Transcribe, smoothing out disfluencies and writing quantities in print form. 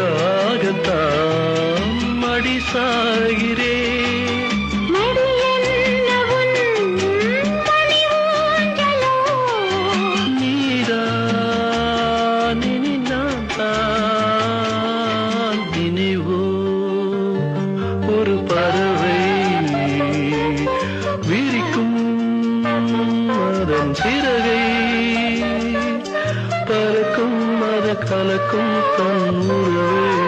உனக்காகத்தான் மடி சாகிறேன். நீதான் இனி நான் தான் நினைவோ ஒரு பறவை விரிக்கும் அதன் சிறகை பறக்கும் அத கலக்கும் தன் உறவை